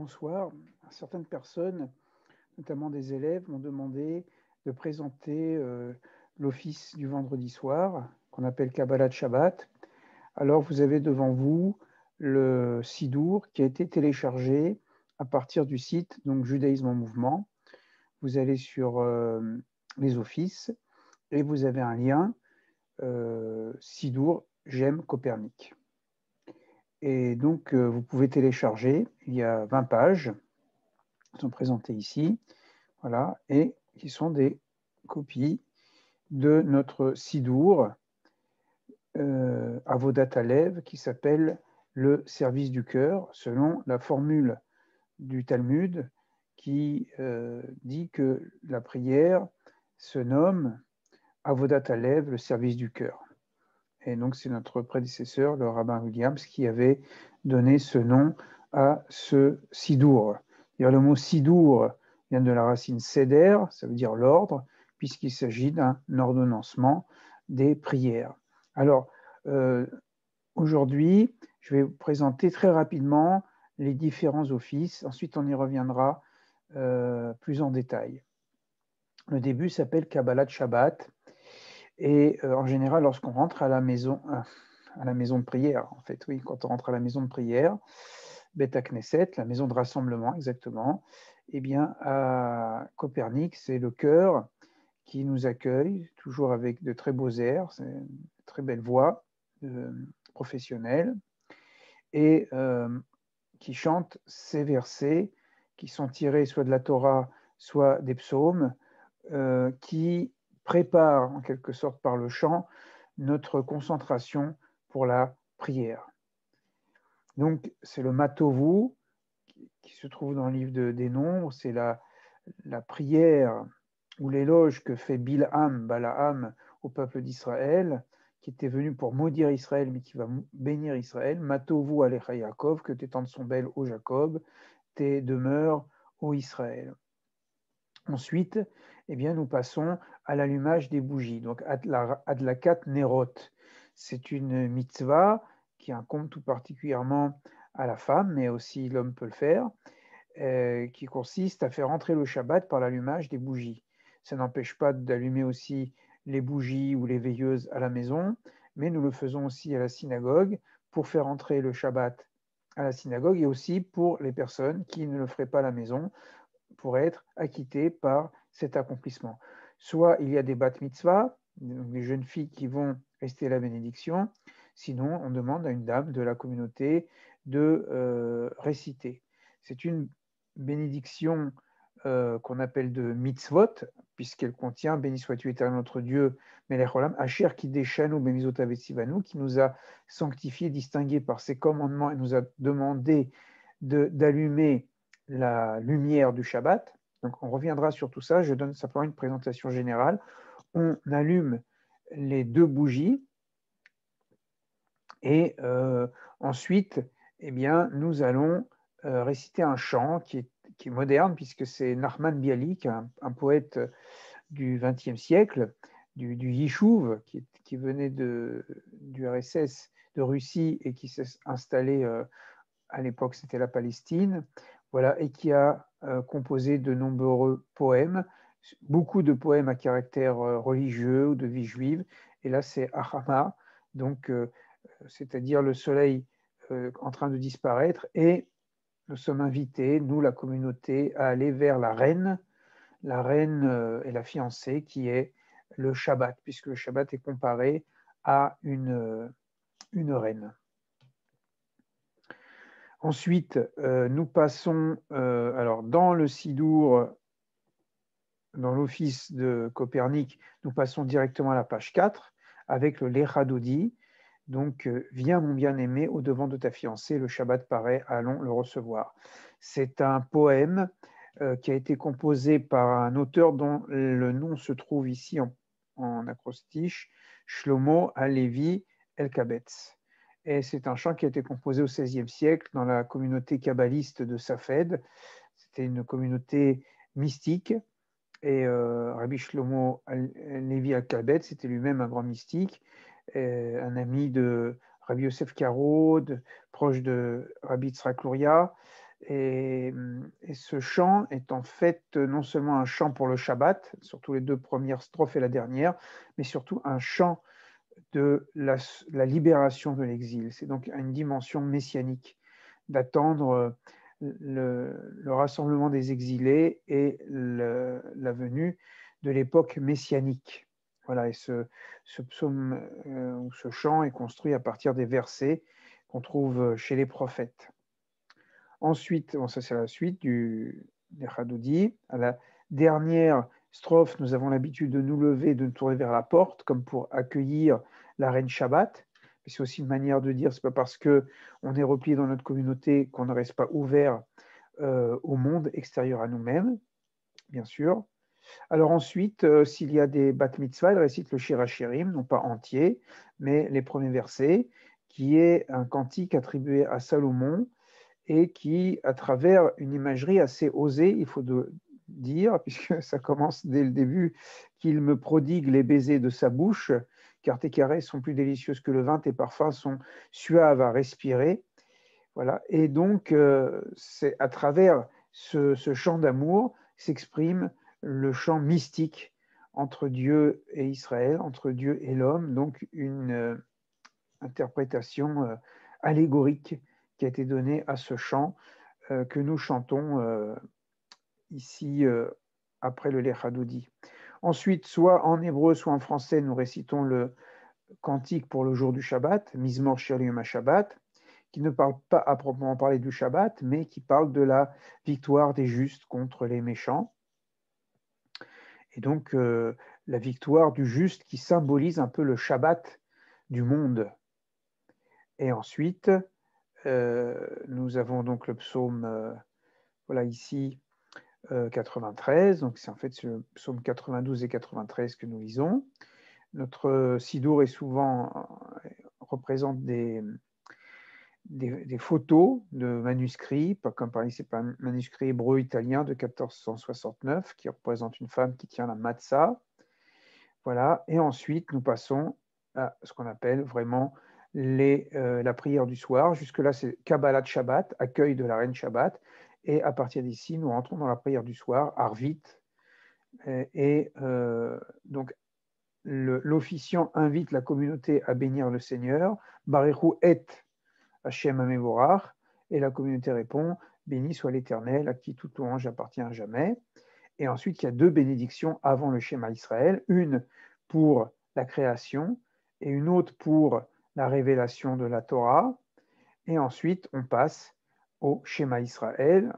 Bonsoir. Certaines personnes, notamment des élèves, m'ont demandé de présenter l'office du vendredi soir, qu'on appelle Kabbalat Shabbat. Alors, vous avez devant vous le Sidour qui a été téléchargé à partir du site donc Judaïsme en mouvement. Vous allez sur les offices et vous avez un lien Sidour J'aime Copernic. Et donc, vous pouvez télécharger. Il y a 20 pages qui sont présentées ici. Voilà, et qui sont des copies de notre Sidour Avodat Alev qui s'appelle le service du cœur, selon la formule du Talmud qui dit que la prière se nomme Avodat Alev, le service du cœur. Et donc c'est notre prédécesseur, le rabbin Williams, qui avait donné ce nom à ce Sidour. Le mot Sidour vient de la racine seder, ça veut dire l'ordre, puisqu'il s'agit d'un ordonnancement des prières. Alors, aujourd'hui, je vais vous présenter très rapidement les différents offices. Ensuite, on y reviendra plus en détail. Le début s'appelle Kabbalat Shabbat. Et en général, lorsqu'on rentre à la maison de prière, en fait, oui, quand on rentre à la maison de prière, Bet Knesset, la maison de rassemblement exactement, eh bien, à Copernic, c'est le chœur qui nous accueille, toujours avec de très beaux airs, c'est une très belle voix professionnelle, et qui chante ces versets qui sont tirés soit de la Torah, soit des psaumes, qui prépare en quelque sorte par le chant notre concentration pour la prière. Donc c'est le Matovu qui se trouve dans le livre des Nombres, c'est la prière ou l'éloge que fait Balaam au peuple d'Israël, qui était venu pour maudire Israël, mais qui va bénir Israël. Matovu alecha Yaakov, que tes tentes sont belles, ô Jacob, tes demeures, ô Israël. Ensuite, eh bien, nous passons à l'allumage des bougies. Donc, Adlakat Nerot, c'est une mitzvah qui incombe tout particulièrement à la femme, mais aussi l'homme peut le faire, qui consiste à faire entrer le Shabbat par l'allumage des bougies. Ça n'empêche pas d'allumer aussi les bougies ou les veilleuses à la maison, mais nous le faisons aussi à la synagogue pour faire entrer le Shabbat à la synagogue et aussi pour les personnes qui ne le feraient pas à la maison, pour être acquittés par cet accomplissement. Soit il y a des bat mitzvah, des jeunes filles qui vont rester à la bénédiction, sinon on demande à une dame de la communauté de réciter. C'est une bénédiction qu'on appelle de mitzvot, puisqu'elle contient béni sois-tu éternel notre Dieu, Melech Olam, Asher Kideshanu Bemizot Avetsivanu, qui nous a sanctifiés, distingués par ses commandements et nous a demandé d'allumer la lumière du Shabbat. Donc on reviendra sur tout ça, je donne simplement une présentation générale. On allume les deux bougies et ensuite, eh bien, nous allons réciter un chant qui est moderne, puisque c'est Nachman Bialik, un poète du XXe siècle, du Yishuv, qui venait du RSS de Russie et qui s'est installé à l'époque, c'était la Palestine, voilà, et qui a composé de nombreux poèmes, beaucoup de poèmes à caractère religieux ou de vie juive. Et là, c'est Ahama, donc c'est-à-dire le soleil en train de disparaître, et nous sommes invités, nous, la communauté, à aller vers la reine et la fiancée, qui est le Shabbat, puisque le Shabbat est comparé à une reine. Ensuite, nous passons alors dans le Sidour, dans l'office de Copernic, nous passons directement à la page 4 avec le Lecha Dodi. Donc, viens mon bien-aimé au devant de ta fiancée, le Shabbat paraît, allons le recevoir. C'est un poème qui a été composé par un auteur dont le nom se trouve ici en acrostiche, Shlomo Alevi Elkabetz. Et c'est un chant qui a été composé au XVIe siècle dans la communauté kabbaliste de Safed. C'était une communauté mystique. Et Rabbi Shlomo Levi Elkabetz, c'était lui-même un grand mystique, un ami de Rabbi Yosef Karo, proche de Rabbi Tzrak Luria. Et ce chant est en fait non seulement un chant pour le Shabbat, surtout les deux premières strophes et la dernière, mais surtout un chant de la libération de l'exil. C'est donc une dimension messianique d'attendre le rassemblement des exilés et la venue de l'époque messianique. Voilà, et ce psaume ou ce chant est construit à partir des versets qu'on trouve chez les prophètes. Ensuite, bon, ça c'est la suite des Chadoudi. À la dernière strophe, nous avons l'habitude de nous lever, de nous tourner vers la porte, comme pour accueillir la reine Shabbat. C'est aussi une manière de dire, c'est pas parce qu'on est replié dans notre communauté qu'on ne reste pas ouvert au monde extérieur à nous-mêmes, bien sûr. Alors ensuite, s'il y a des bat mitzvah, il récite le Shir HaShirim, non pas entier, mais les premiers versets, qui est un cantique attribué à Salomon, et qui, à travers une imagerie assez osée, il faut dire, puisque ça commence dès le début, qu'il me prodigue les baisers de sa bouche, car tes caresses sont plus délicieuses que le vin, tes parfums sont suaves à respirer. Voilà. Et donc, c'est à travers ce chant d'amour s'exprime le chant mystique entre Dieu et Israël, entre Dieu et l'homme, donc une interprétation allégorique qui a été donnée à ce chant que nous chantons ici après le Lech Hadoudi. Ensuite, soit en hébreu, soit en français, nous récitons le cantique pour le jour du Shabbat, Mizmor Shir Yom HaShabbat, qui ne parle pas à proprement parler du Shabbat, mais qui parle de la victoire des justes contre les méchants. Et donc, la victoire du juste qui symbolise un peu le Shabbat du monde. Et ensuite, nous avons donc le psaume, voilà ici, 93. Donc, c'est en fait le psaume 92 et 93 que nous lisons. Notre sidour est souvent représente des photos de manuscrits, comme par exemple un manuscrit hébreu-italien de 1469 qui représente une femme qui tient la matzah. Voilà. Et ensuite, nous passons à ce qu'on appelle vraiment la prière du soir. Jusque-là, c'est Kabbalat Shabbat, accueil de la reine Shabbat. Et à partir d'ici, nous rentrons dans la prière du soir, Arvit. Donc, l'officiant invite la communauté à bénir le Seigneur. Barechu et Hashem Amevorach. Et la communauté répond, béni soit l'Éternel, à qui toute louange appartient à jamais. Et ensuite, il y a deux bénédictions avant le Shema Israël, une pour la création et une autre pour la révélation de la Torah. Et ensuite, on passe au Shema Israël.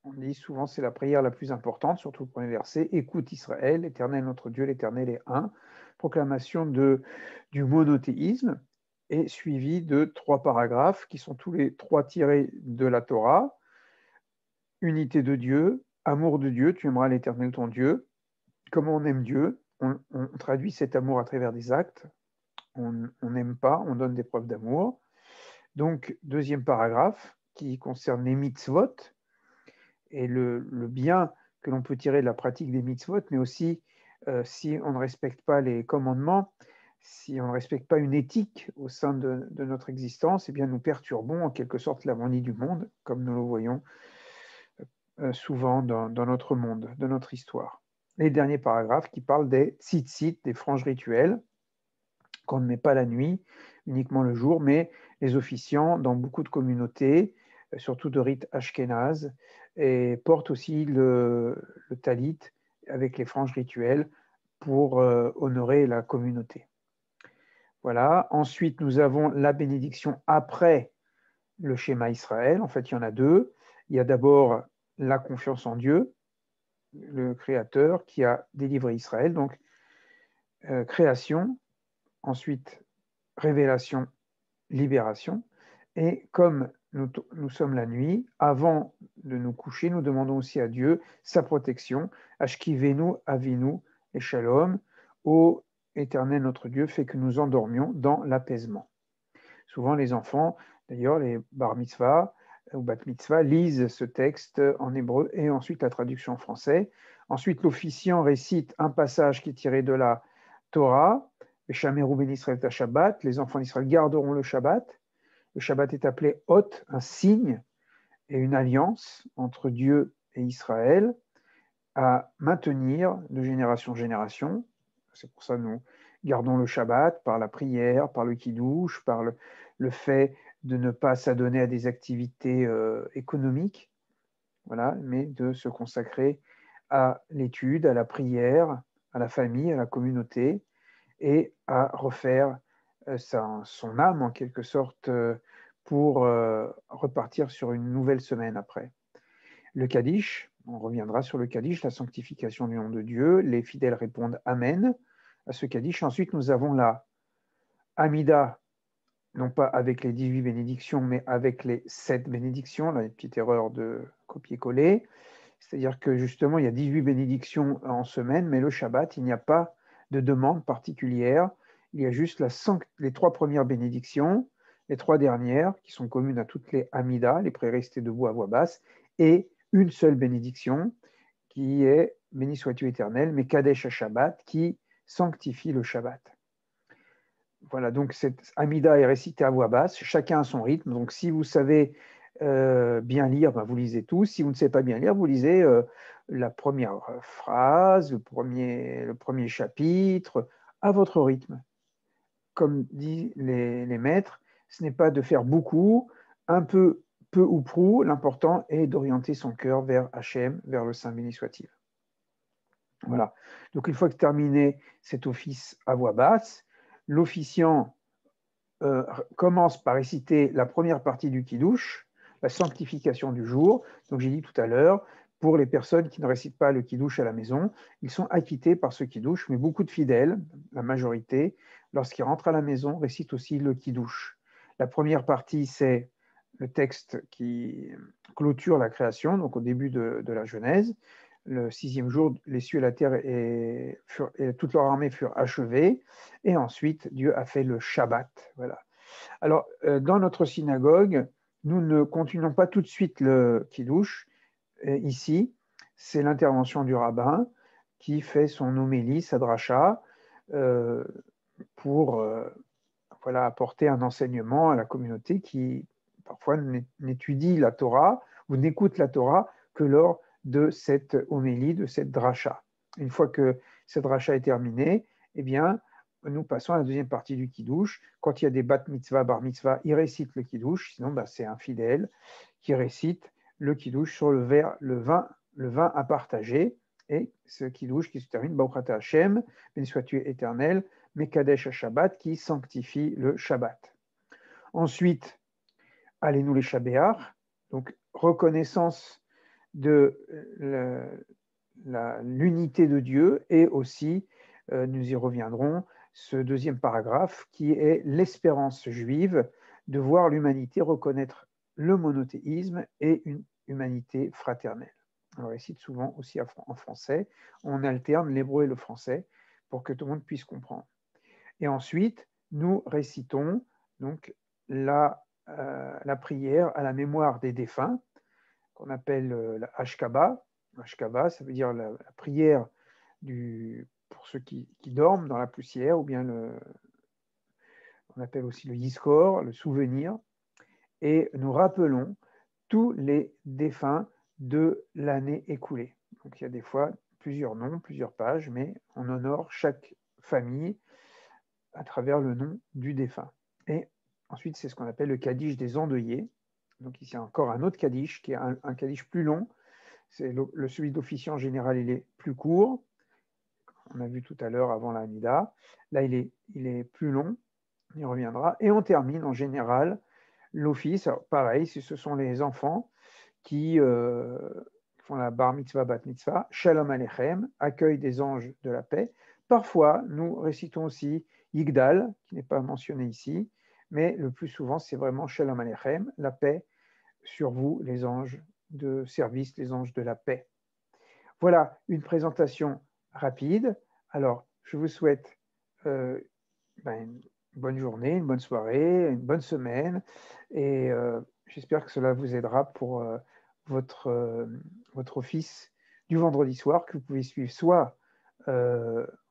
On dit souvent c'est la prière la plus importante, surtout le premier verset. Écoute Israël, l'Éternel notre Dieu, l'Éternel est un. Proclamation du monothéisme et suivi de 3 paragraphes qui sont tous les 3 tirés de la Torah. Unité de Dieu, amour de Dieu, tu aimeras l'Éternel ton Dieu. Comment on aime Dieu? On traduit cet amour à travers des actes. On n'aime pas, on donne des preuves d'amour. Donc, deuxième paragraphe qui concerne les mitzvot et le bien que l'on peut tirer de la pratique des mitzvot, mais aussi si on ne respecte pas les commandements, si on ne respecte pas une éthique au sein de notre existence, eh bien nous perturbons en quelque sorte l'harmonie du monde, comme nous le voyons souvent dans notre monde, de notre histoire. Les derniers paragraphes qui parlent des tzitzit, des franges rituelles, qu'on ne met pas la nuit, uniquement le jour, mais les officiants, dans beaucoup de communautés, surtout de rite ashkénaze, et portent aussi le talit avec les franges rituelles pour honorer la communauté. Voilà. Ensuite, nous avons la bénédiction après le schéma Israël. En fait, il y en a deux. Il y a d'abord la confiance en Dieu, le Créateur qui a délivré Israël. Donc, création, ensuite révélation, libération. Et comme nous sommes la nuit, avant de nous coucher, nous demandons aussi à Dieu sa protection. Ashkivenu, Avinu et Shalom. Ô Éternel notre Dieu, fait que nous endormions dans l'apaisement. Souvent, les enfants, d'ailleurs, les bar mitzvah ou bat mitzvah, lisent ce texte en hébreu et ensuite la traduction en français. Ensuite, l'officiant récite un passage qui est tiré de la Torah. Les enfants d'Israël garderont le Shabbat. Le Shabbat est appelé Hot, un signe, et une alliance entre Dieu et Israël à maintenir de génération en génération. C'est pour ça que nous gardons le Shabbat par la prière, par le Kiddush, par le fait de ne pas s'adonner à des activités économiques, voilà, mais de se consacrer à l'étude, à la prière, à la famille, à la communauté, et à refaire son âme en quelque sorte pour repartir sur une nouvelle semaine après. Le Kaddish, on reviendra sur le Kaddish, la sanctification du nom de Dieu. Les fidèles répondent Amen à ce Kaddish. Ensuite, nous avons la Amida, non pas avec les 18 bénédictions, mais avec les 7 bénédictions. Là, une petite erreur de copier-coller. C'est-à-dire que justement, il y a 18 bénédictions en semaine, mais le Shabbat, il n'y a pas de demande particulière. Il y a juste les 3 premières bénédictions, les 3 dernières, qui sont communes à toutes les Amidas, les prêts restés debout à voix basse, et une seule bénédiction, qui est béni sois-tu éternel, mais Kadesh à Shabbat, qui sanctifie le Shabbat. Voilà, donc cette Amida est récitée à voix basse, chacun à son rythme. Donc si vous savez bien lire, ben, vous lisez tout. Si vous ne savez pas bien lire, vous lisez la première phrase, le premier chapitre, à votre rythme. Comme disent les maîtres, ce n'est pas de faire beaucoup, un peu ou prou, l'important est d'orienter son cœur vers Hachem, vers le Saint béni soit-il. Voilà. Donc une fois que terminé cet office à voix basse, l'officiant commence par réciter la première partie du Kiddush, la sanctification du jour. Donc j'ai dit tout à l'heure, pour les personnes qui ne récitent pas le Kiddush à la maison, ils sont acquittés par ce Kiddush, mais beaucoup de fidèles, la majorité, lorsqu'ils rentrent à la maison, récitent aussi le Kiddush. La première partie, c'est le texte qui clôture la création, donc au début de la Genèse. Le 6e jour, les cieux et la terre et toute leur armée furent achevés. Et ensuite, Dieu a fait le Shabbat. Voilà. Alors, dans notre synagogue, nous ne continuons pas tout de suite le Kiddush. Ici, c'est l'intervention du rabbin qui fait son homélie, sa dracha, pour voilà, apporter un enseignement à la communauté qui parfois n'étudie la Torah ou n'écoute la Torah que lors de cette homélie, de cette dracha. Une fois que cette dracha est terminée, eh bien, nous passons à la deuxième partie du Kiddush. Quand il y a des bat mitzvah, bar mitzvah, il récite le Kiddush, sinon c'est un fidèle qui récite le Kiddush sur le vin à partager. Et ce Kiddush qui se termine, Baruch atah Hashem, béni sois-tu éternel, Mekadesh à Shabbat, qui sanctifie le Shabbat. Ensuite, allez-nous les Shabbat, donc reconnaissance de l'unité de Dieu, et aussi, nous y reviendrons, ce deuxième paragraphe qui est l'espérance juive de voir l'humanité reconnaître le monothéisme et une humanité fraternelle. On récite souvent aussi en français, on alterne l'hébreu et le français pour que tout le monde puisse comprendre. Et ensuite, nous récitons donc la prière à la mémoire des défunts, qu'on appelle la Ashkaba. Ashkaba, ça veut dire la prière pour ceux qui dorment dans la poussière, ou bien on appelle aussi le Yizkor, le souvenir. Et nous rappelons tous les défunts de l'année écoulée. Donc il y a des fois plusieurs noms, plusieurs pages, mais on honore chaque famille à travers le nom du défunt. Et ensuite, c'est ce qu'on appelle le Kaddish des endeuillés. Donc ici, encore un autre Kaddish, qui est un Kaddish plus long. C'est celui d'officiant général, il est plus court. On a vu tout à l'heure avant la Nida. Là, il est plus long. On y reviendra. Et on termine en général l'office. Alors, pareil, si ce sont les enfants qui font la bar mitzvah, bat mitzvah, shalom aleichem, accueil des anges de la paix. Parfois, nous récitons aussi Yigdal, qui n'est pas mentionné ici, mais le plus souvent, c'est vraiment Shalom Aleichem, la paix sur vous, les anges de service, les anges de la paix. Voilà une présentation rapide. Alors, je vous souhaite une bonne journée, une bonne soirée, une bonne semaine, et j'espère que cela vous aidera pour votre office du vendredi soir, que vous pouvez suivre soit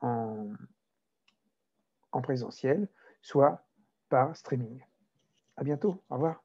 en présentiel, soit par streaming. À bientôt. Au revoir.